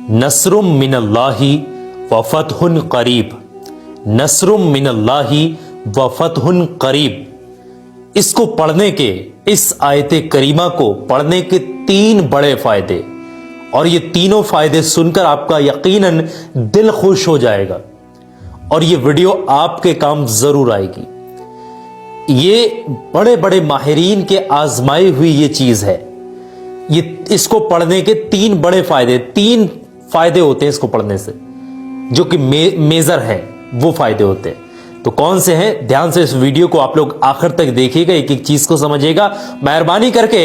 नस्रुम मिनल्लाहि व फतहुन करीब, नस्रुम मिनल्लाहि व फतहुन करीब। इसको पढ़ने के, इस आयत करीमा को पढ़ने के 3 बड़े फायदे, और ये तीनों फायदे सुनकर आपका यकीनन दिल खुश हो जाएगा और ये वीडियो आपके काम जरूर आएगी। ये बड़े बड़े माहिरीन के आजमाई हुई ये चीज है। ये इसको पढ़ने के 3 बड़े फायदे, 3 फायदे होते हैं इसको पढ़ने से, जो कि मेजर है, वो फायदे होते हैं। तो कौन से हैं? ध्यान से इस वीडियो को आप लोग आखिर तक देखिएगा, एक एक चीज को समझिएगा। मेहरबानी करके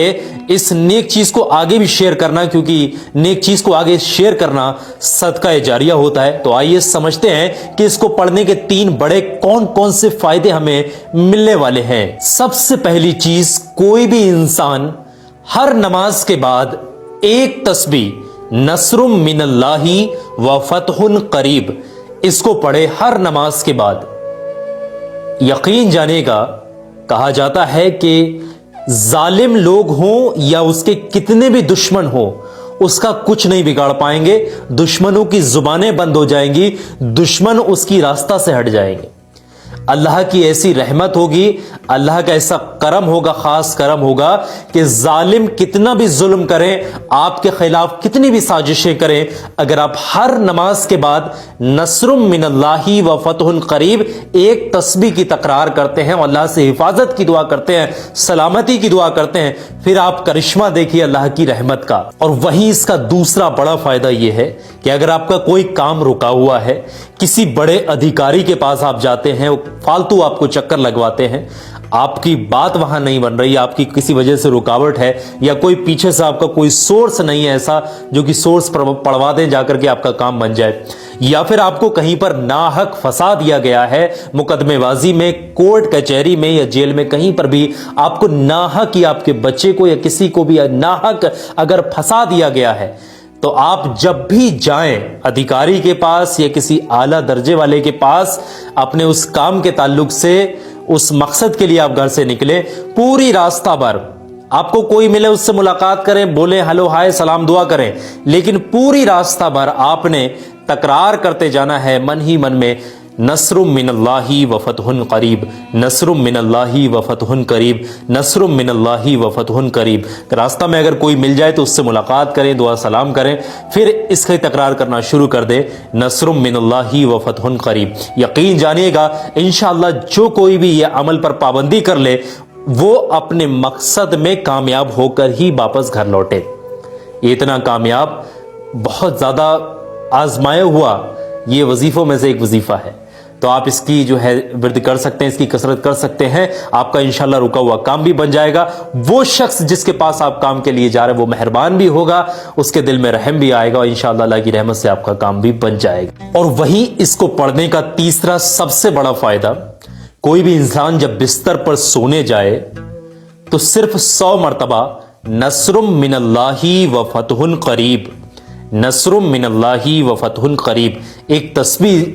इस नेक चीज को आगे भी शेयर करना, क्योंकि नेक चीज को आगे शेयर करना सदका जारिया होता है। तो आइए समझते हैं कि इसको पढ़ने के 3 बड़े कौन कौन से फायदे हमें मिलने वाले हैं। सबसे पहली चीज, कोई भी इंसान हर नमाज के बाद एक तस्बीह नस्रुम मिनल्लाहि व फतहुन करीब, इसको पढ़े हर नमाज के बाद। यकीन जानेगा, कहा जाता है कि जालिम लोग हों या उसके कितने भी दुश्मन हो, उसका कुछ नहीं बिगाड़ पाएंगे। दुश्मनों की जुबानें बंद हो जाएंगी, दुश्मन उसकी रास्ता से हट जाएंगे। अल्लाह की ऐसी रहमत होगी, अल्लाह का ऐसा करम होगा, खास करम होगा कि जालिम कितना भी जुल्म करें, आपके खिलाफ कितनी भी साजिशें करें, अगर आप हर नमाज के बाद नस्रुम मिनल्लाहि व फतहुन करीब एक तस्बीह की तकरार करते हैं, अल्लाह से हिफाजत की दुआ करते हैं, सलामती की दुआ करते हैं, फिर आप करिश्मा देखिए अल्लाह की रहमत का। और वहीं इसका दूसरा बड़ा फायदा यह है कि अगर आपका कोई काम रुका हुआ है, किसी बड़े अधिकारी के पास आप जाते हैं, फालतू आपको चक्कर लगवाते हैं, आपकी बात वहां नहीं बन रही, आपकी किसी वजह से रुकावट है, या कोई पीछे से आपका कोई सोर्स नहीं है ऐसा जो कि सोर्स पढ़वा दें जाकर के आपका काम बन जाए, या फिर आपको कहीं पर नाहक फंसा दिया गया है, मुकदमेबाजी में, कोर्ट कचहरी में या जेल में, कहीं पर भी आपको नाहक या आपके बच्चे को या किसी को भी नाहक अगर फंसा दिया गया है, तो आप जब भी जाएं अधिकारी के पास या किसी आला दर्जे वाले के पास, अपने उस काम के ताल्लुक से, उस मकसद के लिए आप घर से निकले, पूरी रास्ता भर आपको कोई मिले उससे मुलाकात करें, बोले हेलो हाय सलाम दुआ करें, लेकिन पूरी रास्ता भर आपने तकरार करते जाना है मन ही मन में, नस्रुम मिनल्लाहि व फतहुन करीब, नस्रुम मिनल्लाहि व फतहुन करीब, नस्रुम मिनल्लाहि व फतहुन करीब। रास्ता में अगर कोई मिल जाए तो उससे मुलाकात करें, दुआ सलाम करें, फिर इसकी तकरार करना शुरू कर दे, नस्रुम मिनल्लाहि व फतहुन करीब। यकीन जानिएगा इंशाअल्लाह जो कोई भी ये अमल पर पाबंदी कर ले, वो अपने मकसद में कामयाब होकर ही वापस घर लौटे। ये इतना कामयाब, बहुत ज्यादा आजमाया हुआ ये वजीफों में से एक वजीफा है। तो आप इसकी जो है वृद्धि कर सकते हैं, इसकी कसरत कर सकते हैं, आपका इंशाल्लाह रुका हुआ काम भी बन जाएगा। वो शख्स जिसके पास आप काम के लिए जा रहे हैं वो मेहरबान भी होगा, उसके दिल में रहम भी आएगा, और इंशाल्लाह अल्लाह की रहमत से आपका काम भी बन जाएगा। और वहीं इसको पढ़ने का तीसरा सबसे बड़ा फायदा, कोई भी इंसान जब बिस्तर पर सोने जाए तो सिर्फ 100 मरतबा नस्रुम मिनल्लाहि व फतहुन करीब, नस्रुम मिनल्लाहि व फतहुन करीब एक तस्बीह